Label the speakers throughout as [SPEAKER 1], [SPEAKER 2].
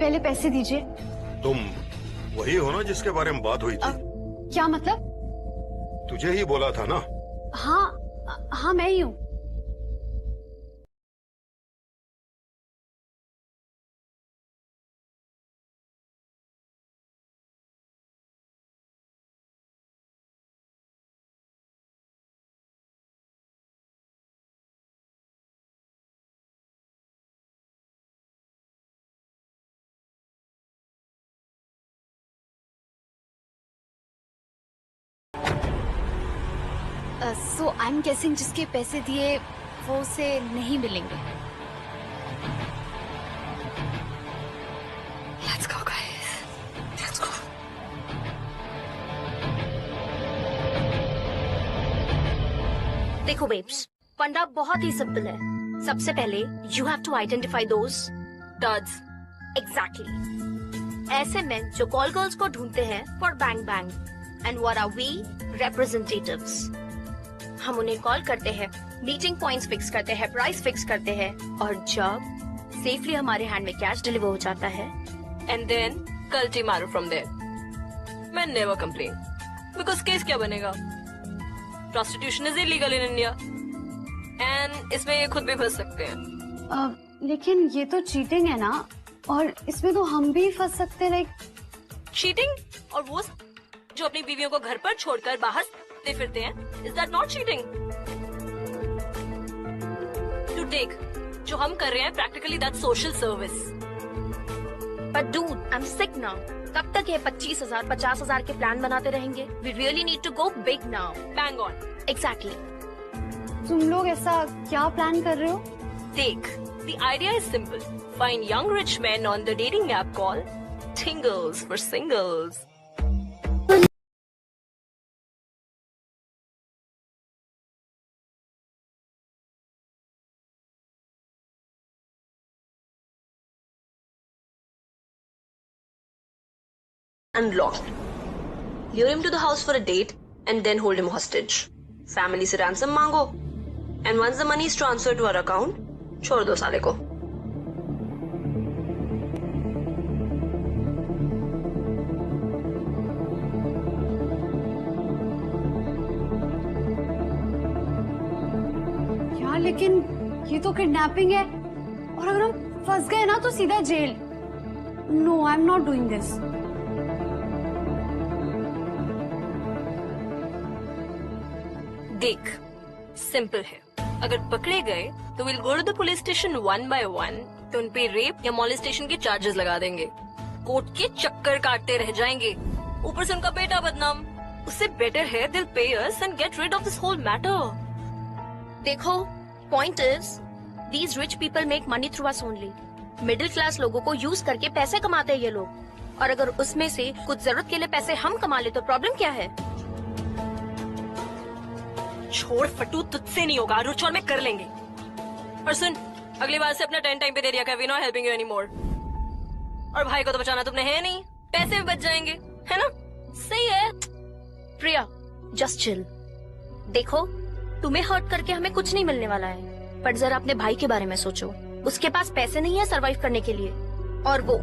[SPEAKER 1] पहले पैसे दीजिए।
[SPEAKER 2] तुम वही हो ना जिसके बारे में बात हुई थी?
[SPEAKER 1] क्या मतलब?
[SPEAKER 2] तुझे ही बोला था ना।
[SPEAKER 1] हाँ मैं ही हूँ। सो आई एम गेसिंग जिसके पैसे दिए वो उसे नहीं मिलेंगे। Let's go guys. Let's go.
[SPEAKER 3] देखो बेब्स, फंडा बहुत ही सिंपल है। सबसे पहले you have to identify those dudes. Exactly ऐसे मेन जो कॉल गर्ल्स को ढूंढते हैं for bang bang. And what are we? Representatives. हम उन्हें कॉल करते हैं, मीटिंग पॉइंट्स फिक्स करते हैं, प्राइस फिक्स करते हैं, और जब सेफली हमारे हैंड में कैश डिलीवर हो जाता है
[SPEAKER 4] एंड देन कल्टी मारो फ्रॉम देयर। मैं नेवर कंप्लेन बिकॉज केस क्या बनेगा? Prostitution is illegal in India and इसमें ये खुद भी फंस सकते हैं।
[SPEAKER 1] लेकिन ये तो चीटिंग है ना, और इसमें तो हम भी फंस सकते हैं। Like
[SPEAKER 4] cheating? और वो जो अपनी बीवियों को घर पर छोड़कर बाहर फिरते हैं, is that not cheating? To take जो हम कर रहे हैं practically that social service.
[SPEAKER 3] But dude, I am sick now. कब तक ये 25,000 50,000 के प्लान बनाते रहेंगे? We really need to go big now.
[SPEAKER 4] Bang on.
[SPEAKER 3] Exactly.
[SPEAKER 1] तुम लोग ऐसा क्या प्लान कर रहे हो?
[SPEAKER 4] Take. The idea is simple. Find young rich men on the dating app called Tingles for Singles. And locked. Lure him to the house for a date and then hold him hostage. Family से ransom मांगो. And once the money is transferred to our account, छोड़ दो साले को।
[SPEAKER 1] यार लेकिन ये तो किडनैपिंग है, और अगर हम फंस गए ना तो सीधा जेल। No, I am not doing this.
[SPEAKER 4] देख, सिंपल है। अगर पकड़े गए तो will go to the police station one by one, तो उन पे रेप या मॉलेस्टेशन के चार्जेस लगा देंगे। कोर्ट के चक्कर काटते रह जाएंगे, ऊपर से उनका बेटा बदनाम। उससे बेटर है दिल पे us and get rid of this whole matter.
[SPEAKER 3] देखो, point is these rich people make money through us only. Middle class लोगों को यूज करके पैसे कमाते हैं ये लोग, और अगर उसमें से कुछ जरूरत के लिए पैसे हम कमा ले तो प्रॉब्लम क्या है?
[SPEAKER 4] छोड़ फटू, तुझसे नहीं होगा। रुच और मैं कर लेंगे। और सुन, अगली बार से अपना 10 टाइम पे दे दिया कर। We not helping you any more. और भाई को तो बचाना तुमने है नहीं, पैसे भी बच जाएंगे, है ना? सही है।
[SPEAKER 3] प्रिया, जस्ट चिल। देखो, तुम्हें हर्ट करके हमें कुछ नहीं मिलने वाला है, पर जरा अपने भाई के बारे में सोचो। उसके पास पैसे नहीं है सरवाइव करने के लिए, और वो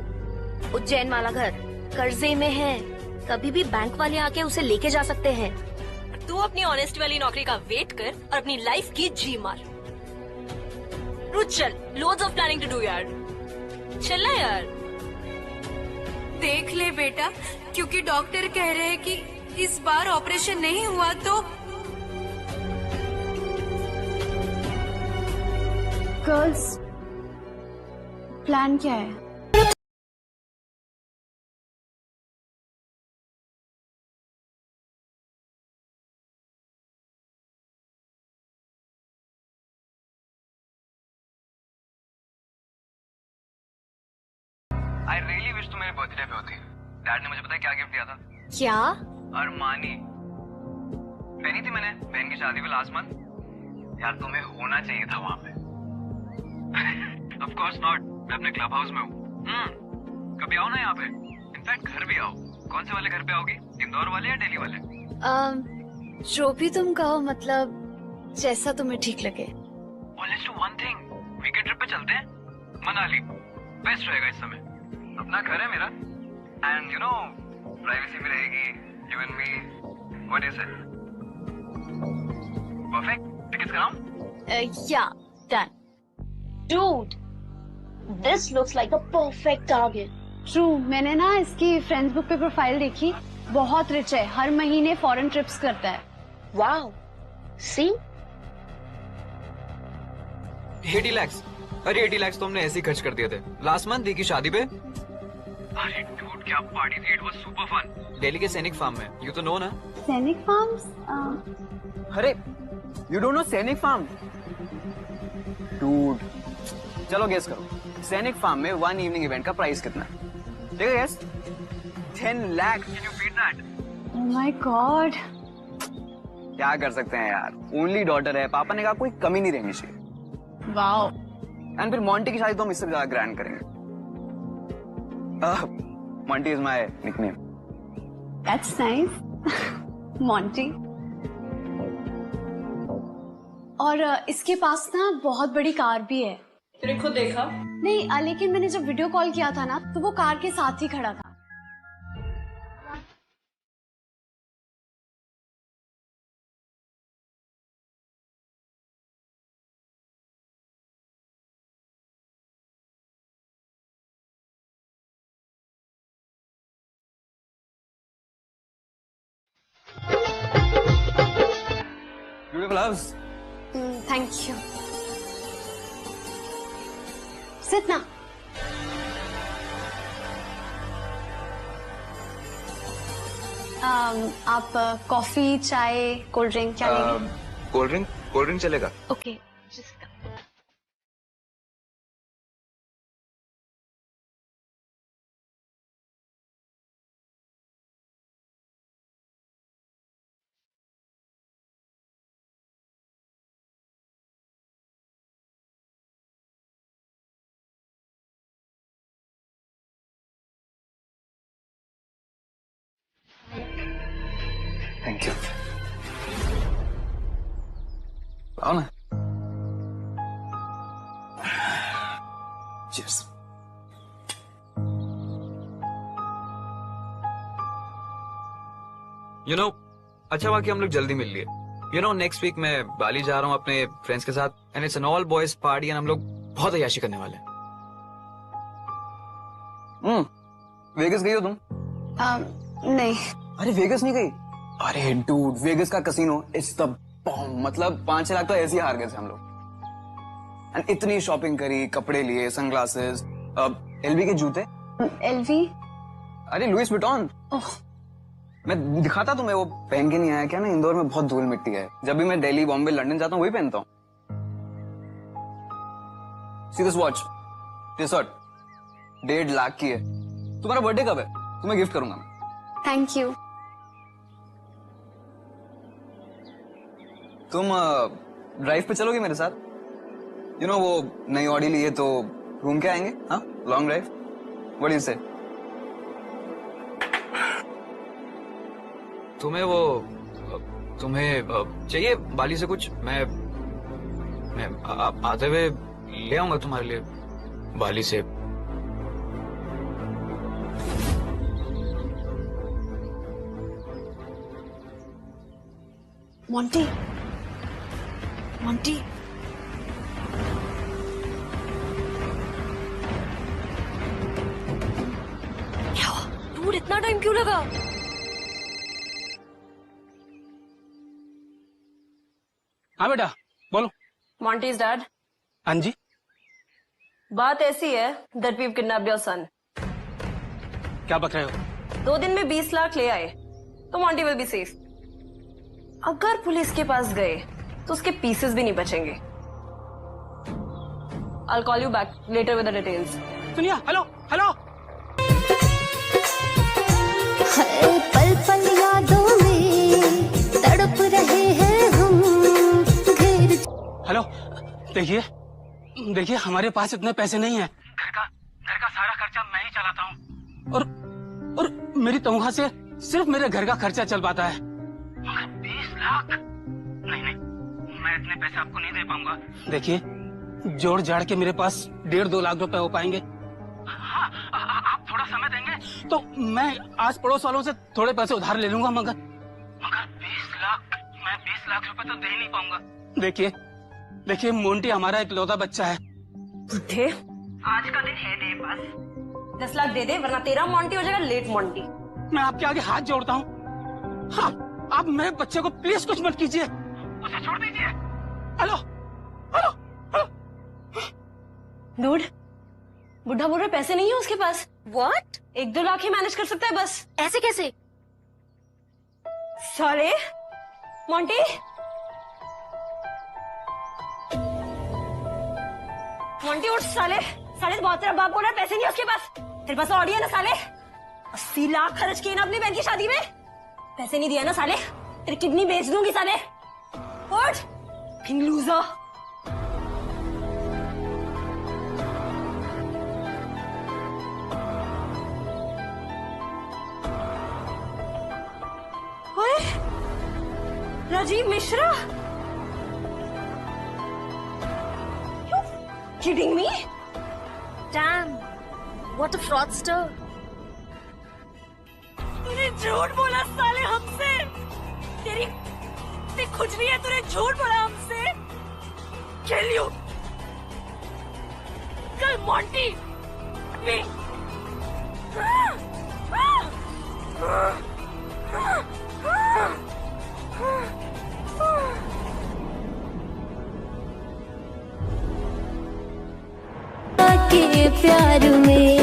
[SPEAKER 3] उज्जैन वाला घर कर्जे में है। कभी भी बैंक वाले आके उसे लेके जा सकते हैं।
[SPEAKER 4] तू अपनी ऑनेस्टी वाली नौकरी का वेट कर और अपनी लाइफ की जी मार। रुच चल, loads of planning to do यार। चल ना यार।
[SPEAKER 5] देख ले बेटा, क्योंकि डॉक्टर कह रहे हैं कि इस बार ऑपरेशन नहीं हुआ तो।
[SPEAKER 1] गर्ल्स, प्लान क्या है?
[SPEAKER 6] आई रियली विश तुम मेरे बर्थडे पे होती। डैड ने मुझे पता है क्या गिफ्ट दिया था?
[SPEAKER 3] क्या?
[SPEAKER 6] अरमानी पहनी थी मैंने बहन की शादी पे लास्ट मंथ। यार तुम्हें होना चाहिए था वहां पे। ऑफ कोर्स नॉट, मैं अपने क्लब हाउस में हूँ। कभी आओ ना यहाँ पे, इनफैक्ट घर भी आओ। कौन से वाले घर पे आओगी, इंदौर वाले या दिल्ली वाले?
[SPEAKER 1] जो भी तुम कहो, मतलब जैसा तुम्हें ठीक लगे।
[SPEAKER 6] Let's do one thing, weekend trip पे चलते हैं। मनाली बेस्ट रहेगा इस समय। अपना घर है मेरा, एंड यू नो प्राइवेसी भी रहेगी, you and me, what is it? Perfect, tickets कराऊं?
[SPEAKER 3] Yeah, done. Dude, this looks like a perfect target.
[SPEAKER 1] True, मैंने ना इसकी फ्रेंड्स बुक पे प्रोफाइल देखी, बहुत रिच है, हर महीने फॉरेन ट्रिप्स करता है।
[SPEAKER 3] Wow. See?
[SPEAKER 7] 80 lakhs। अरे 80 lakhs तो हमने ऐसे ही खर्च कर दिए थे लास्ट मंथ दी की शादी पे।
[SPEAKER 6] अरे डूड क्या पार्टी थी, it was super fun.
[SPEAKER 7] Delhi के सैनिक फार्म में, यू तो नो ना?
[SPEAKER 1] सैनिक फार्म्स?
[SPEAKER 8] अरे you don't know Sainik farm? Dude चलो गेस करो, सैनिक फार्म में वन इवनिंग इवेंट का प्राइस कितना है? ठीक है guess? 10 lakh.
[SPEAKER 6] Can you beat that?
[SPEAKER 1] Oh my God.
[SPEAKER 8] क्या कर सकते हैं यार, ओनली डॉटर है, पापा ने कहा कोई कमी नहीं रहनी चाहिए।
[SPEAKER 1] वाओ।
[SPEAKER 8] एंड फिर मॉन्टी की शादी तो हम इससे ज्यादा ग्रैंड करेंगे। Monty is my nickname.
[SPEAKER 1] That's nice. Monty. और इसके पास ना बहुत बड़ी कार भी है।
[SPEAKER 4] तेरे खुद देखा?
[SPEAKER 1] नहीं, लेकिन मैंने जब वीडियो कॉल किया था ना, तो वो कार के साथ ही खड़ा था।
[SPEAKER 8] Beautiful house.
[SPEAKER 1] Thank you. Sit ना। आप कॉफी, चाय, कोल्ड ड्रिंक क्या लेंगे?
[SPEAKER 7] कोल्ड ड्रिंक चलेगा।
[SPEAKER 3] Okay. Just
[SPEAKER 8] thank you. आओ ना। Cheers.
[SPEAKER 7] यू नो अच्छा हुआ कि हम लोग जल्दी मिल लिए। यू नो नेक्स्ट वीक मैं बाली जा रहा हूँ अपने फ्रेंड्स के साथ, and it's an all boys party, and हम लोग बहुत अय्याशी करने वाले हैं।
[SPEAKER 8] वेगस गई हो तुम?
[SPEAKER 1] नहीं।
[SPEAKER 8] अरे वेगस नहीं गई? अरे डूड, वेगस का कसिनो इट्स द बॉम्ब। मतलब 5-6 लाख तो ऐसे ही हार गए थे हम लोग। एंड इतनी शॉपिंग करी, कपड़े लिए, सनग्लासेस, एलवी के जूते।
[SPEAKER 1] एलवी?
[SPEAKER 8] अरे लुइस विटॉन।
[SPEAKER 1] ओह।
[SPEAKER 8] मैं दिखाता तुम्हें, वो पहन के नहीं आया क्या ना, इंदौर में बहुत धूल मिट्टी है। जब भी मैं दिल्ली, बॉम्बे, लंदन जाता हूँ वही पहनता हूँ। See this watch, T shirt 1.5 lakh की है। तुम्हारा बर्थडे कब है? तुम्हें गिफ्ट करूंगा मैं।
[SPEAKER 1] Thank you.
[SPEAKER 8] तुम ड्राइव पे चलोगे मेरे साथ? यू नो वो नई ऑडी ली है तो घूम के आएंगे, हाँ लॉन्ग ड्राइव। व्हाट यू से?
[SPEAKER 7] तुम्हें चाहिए बाली से कुछ? मैं आते हुए ले आऊंगा तुम्हारे लिए बाली से।
[SPEAKER 1] मॉन्टी, मॉन्टी,
[SPEAKER 4] क्या हुआ? डूड इतना टाइम क्यों लगा?
[SPEAKER 9] हाँ बेटा बोलो।
[SPEAKER 4] Monty's dad.
[SPEAKER 9] हाँ जी।
[SPEAKER 4] बात ऐसी है that we've kidnapped your son.
[SPEAKER 9] क्या बक रहे हो?
[SPEAKER 4] 2 दिन में 20 लाख ले आए तो Monty will be safe. अगर पुलिस के पास गए तो उसके पीसेस भी नहीं बचेंगे. I'll call you back later with the details.
[SPEAKER 9] सुनिए, हेलो हेलो।
[SPEAKER 10] पल पल यादों में तड़प रहे हैं हम।
[SPEAKER 9] हेलो, देखिए देखिए हमारे पास इतने पैसे नहीं हैं। घर का सारा खर्चा मैं ही चलाता हूँ और मेरी तनख्वाह से सिर्फ मेरे घर का खर्चा चल पाता है। मगर 20 लाख? नहीं मैं इतने पैसे आपको नहीं दे पाऊंगा। देखिए जोड़ जाड़ के मेरे पास 1.5-2 लाख रुपए हो पाएंगे। हाँ, आप थोड़ा तो मैं आज पड़ोस वालों से थोड़े पैसे उधार ले लूंगा, मगर 20 लाख रुपए तो दे नहीं पाऊंगा। देखिए मोंटी हमारा इकलौता बच्चा है।
[SPEAKER 4] बुढ़े, आज का दिन है तेरे पास, 10 लाख दे दे वरना तेरा मोंटी हो जाएगा लेट मोंटी।
[SPEAKER 9] मैं आपके आगे हाथ जोड़ता हूँ, आप मेरे बच्चे को प्लीज कुछ मत कीजिए, उसे छोड़ दीजिए। Hello hello hello.
[SPEAKER 4] डूड, बुढ़ा बोल रहा पैसे नहीं है उसके पास।
[SPEAKER 3] व्हाट?
[SPEAKER 4] 1-2 लाख ही मैनेज कर सकता है बस।
[SPEAKER 3] ऐसे कैसे?
[SPEAKER 4] साले मोंटी, मोंटी उठ साले, बहुत तेरा बाप बोल रहा है पैसे नहीं है उसके पास। तेरे पास ऑडी है ना साले, 80 लाख खर्च किए ना अपनी बहन की शादी में, पैसे नहीं दिया ना साले, तेरी किडनी बेच दूंगी साले। उठ फिंग लूजर। ओए Rajiv Mishra, kidding me?
[SPEAKER 3] Damn, what a fraudster!
[SPEAKER 4] तूने झूठ बोला साले हमसे, तेरी कुछ नहीं है, तूने झूठ बोला हमसे। Kill you! कल मोंटी में
[SPEAKER 10] के प्यार में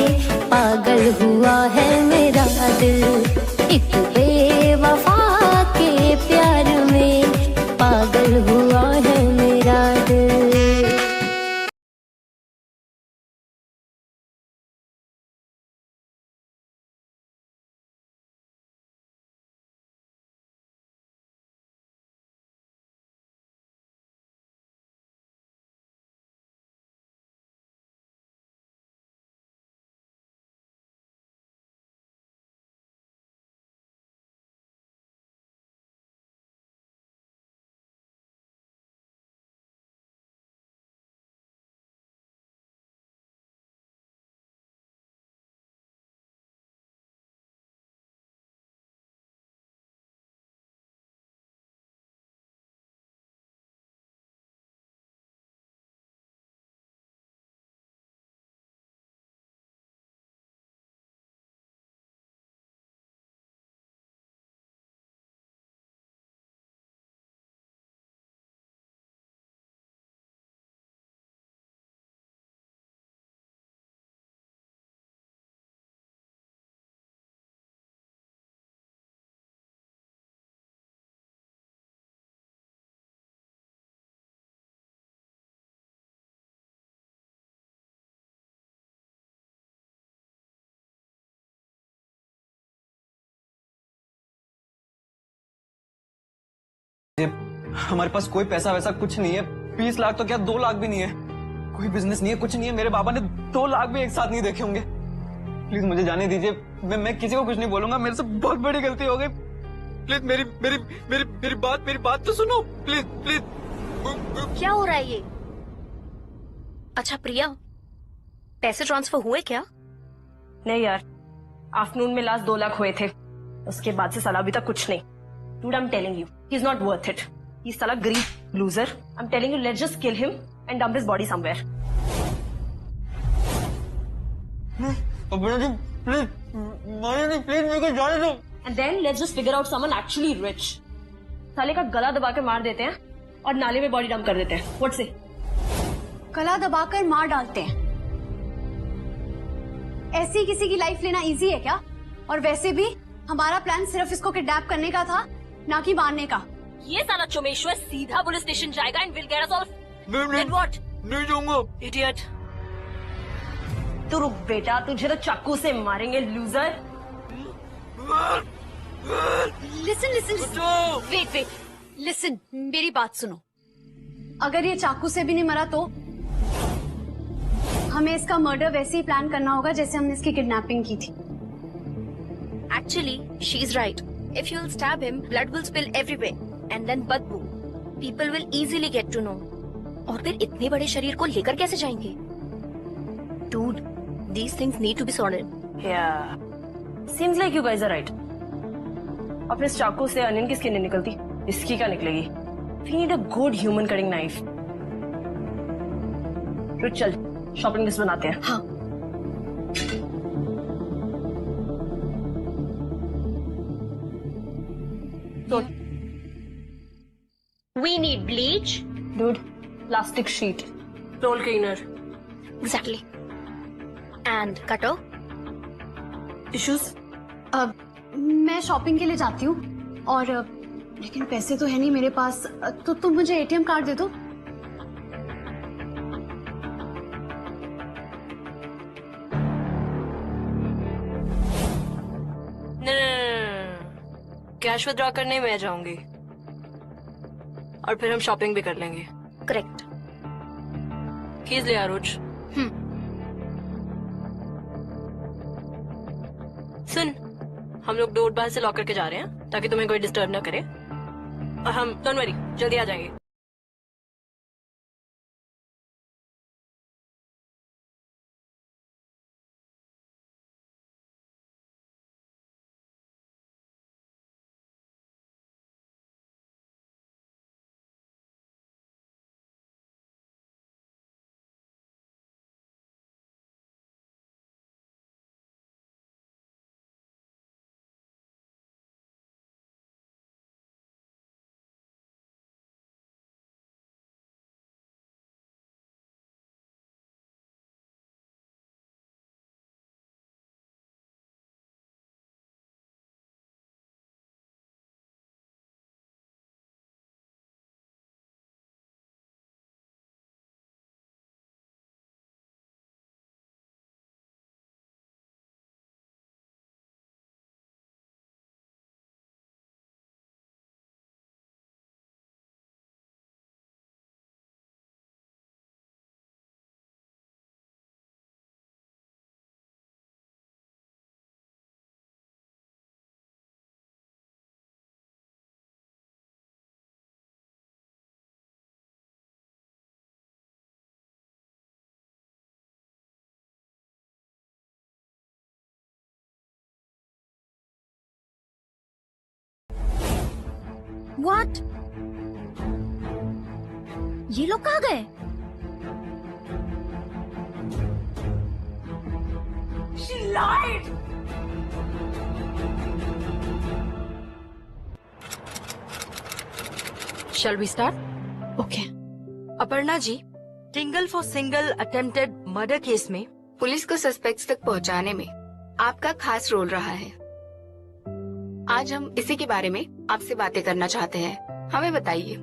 [SPEAKER 10] पागल हुआ है मेरा दिल, एक बेवफा के प्यार में पागल हुआ है मेरा दिल।
[SPEAKER 8] हमारे पास कोई पैसा वैसा कुछ नहीं है, 20 लाख तो क्या 2 लाख भी नहीं है, कोई बिजनेस नहीं है, कुछ नहीं है। मेरे बाबा ने 2 लाख भी एक साथ नहीं देखे होंगे। प्लीज मुझे जाने दीजिए, मैं किसी को कुछ नहीं बोलूंगा, मेरे से बहुत बड़ी गलती हो गई। प्लीज मेरी बात तो सुनो, प्लीज प्लीज।
[SPEAKER 3] क्या हो रहा है ये? अच्छा प्रिया, पैसे ट्रांसफर हुए क्या?
[SPEAKER 4] नहीं यार, आफ्टरनून में लास्ट 2 लाख हुए थे, उसके बाद से साला अभी तक कुछ नहीं। Dude, I'm telling you, he's not worth it. He's साला गरीब loser. I'm telling you, let's just kill him and dump his body somewhere.
[SPEAKER 8] Please मेरे को जाने दो।
[SPEAKER 4] And then let's just figure out someone actually rich. साले का गला दबा के मार देते हैं और नाले में बॉडी डंप कर देते हैं। What say?
[SPEAKER 1] गला दबाकर मार डालते हैं। ऐसी किसी की लाइफ लेना इजी है क्या? और वैसे भी हमारा प्लान सिर्फ इसको किडनैप करने का था, ना कि मारने का।
[SPEAKER 4] ये साला चुमेश्वर सीधा पुलिस स्टेशन जाएगा and will get us all. Then what?
[SPEAKER 8] नहीं जाऊंगा।
[SPEAKER 4] Idiot. तू रुक बेटा, तुझे तो चाकू से मारेंगे लूजर।
[SPEAKER 1] लिसन वेट लिसन, मेरी बात सुनो। अगर ये चाकू से भी नहीं मरा तो हमें इसका मर्डर वैसे ही प्लान करना होगा जैसे हमने इसकी किडनैपिंग की थी।
[SPEAKER 3] Actually, she's right. If you'll stab him, blood will spill everywhere, and then बदबू. People will easily get to know. और फिर इतने बड़े शरीर को लेकर कैसे जाएंगे? Dude, these things need to be sorted.
[SPEAKER 4] Yeah.
[SPEAKER 11] Seems like you guys are right. अब इस चाकू से अनियन की स्किन नहीं निकलती, इसकी क्या निकलेगी? We need a good human cutting knife. तो चल शॉपिंग लिस्ट बनाते हैं.
[SPEAKER 3] हाँ. We need bleach.
[SPEAKER 11] Dude, plastic sheet, roll cleaner,
[SPEAKER 3] Exactly. And cutter.
[SPEAKER 11] tissues.
[SPEAKER 1] अब मैं शॉपिंग के लिए जाती हूँ और लेकिन पैसे तो है नहीं मेरे पास, तो तुम मुझे एटीएम कार्ड दे दो.
[SPEAKER 11] कैश विथड्रॉ करने मैं जाऊंगी और फिर हम शॉपिंग भी कर लेंगे.
[SPEAKER 3] Correct.
[SPEAKER 11] कीज ले आरुज. सुन, हम लोग डोर बाहर से लॉक करके जा रहे हैं ताकि तुम्हें कोई डिस्टर्ब ना करे. और हम डोंट वरी, जल्दी आ जाएंगे.
[SPEAKER 3] What? ये लोग कहाँ गए?
[SPEAKER 11] She lied.
[SPEAKER 4] Shall we start?
[SPEAKER 3] Okay.
[SPEAKER 4] Aparna ji, single for single attempted murder case में
[SPEAKER 5] पुलिस को सस्पेक्ट्स तक पहुंचाने में आपका खास रोल रहा है. आज हम इसी के बारे में आपसे बातें करना चाहते हैं. हमें बताइए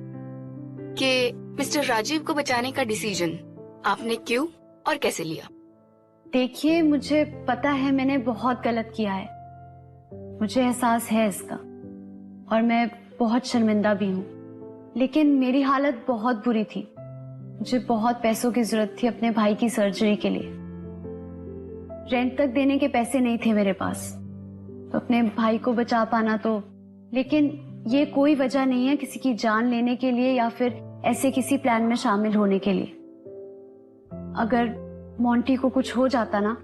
[SPEAKER 5] कि मिस्टर राजीव को बचाने का डिसीजन आपने क्यों और कैसे लिया.
[SPEAKER 1] देखिए, मुझे पता है मैंने बहुत गलत किया है, मुझे एहसास है इसका और मैं बहुत शर्मिंदा भी हूँ. लेकिन मेरी हालत बहुत बुरी थी, मुझे बहुत पैसों की जरूरत थी अपने भाई की सर्जरी के लिए. रेंट तक देने के पैसे नहीं थे मेरे पास, तो अपने भाई को बचा पाना तो, लेकिन ये कोई वजह नहीं है किसी की जान लेने के लिए या फिर ऐसे किसी प्लान में शामिल होने के लिए. अगर मोंटी को कुछ हो जाता ना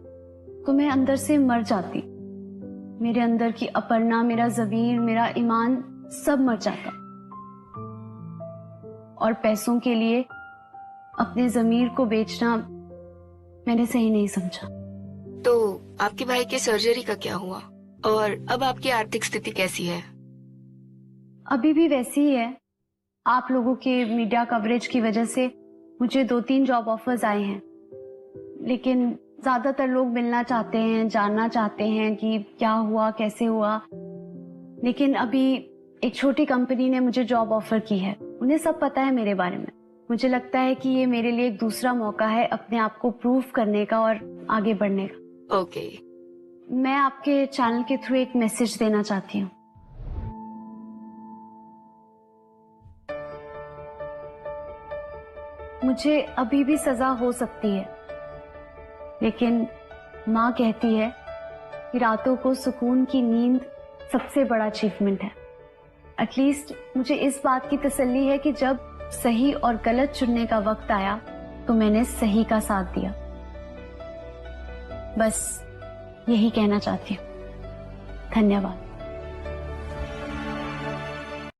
[SPEAKER 1] तो मैं अंदर से मर जाती. मेरे अंदर की अपर्णा, मेरा ज़मीर, मेरा ईमान सब मर जाता. और पैसों के लिए अपने ज़मीर को बेचना मैंने सही नहीं समझा.
[SPEAKER 5] तो आपके भाई के सर्जरी का क्या हुआ और अब आपकी आर्थिक स्थिति कैसी है.
[SPEAKER 1] अभी भी वैसी ही है. आप लोगों के मीडिया कवरेज की वजह से मुझे 2-3 जॉब ऑफर्स आए हैं, लेकिन ज्यादातर लोग मिलना चाहते हैं, जानना चाहते हैं कि क्या हुआ, कैसे हुआ. लेकिन अभी एक छोटी कंपनी ने मुझे जॉब ऑफर की है, उन्हें सब पता है मेरे बारे में. मुझे लगता है कि ये मेरे लिए एक दूसरा मौका है अपने आप को प्रूव करने का और आगे बढ़ने का.
[SPEAKER 5] ओके.
[SPEAKER 1] मैं आपके चैनल के थ्रू एक मैसेज देना चाहती हूँ. मुझे अभी भी सजा हो सकती है, लेकिन माँ कहती है कि रातों को सुकून की नींद सबसे बड़ा अचीवमेंट है. एटलीस्ट मुझे इस बात की तसल्ली है कि जब सही और गलत चुनने का वक्त आया तो मैंने सही का साथ दिया. बस यही कहना चाहती हूँ. धन्यवाद।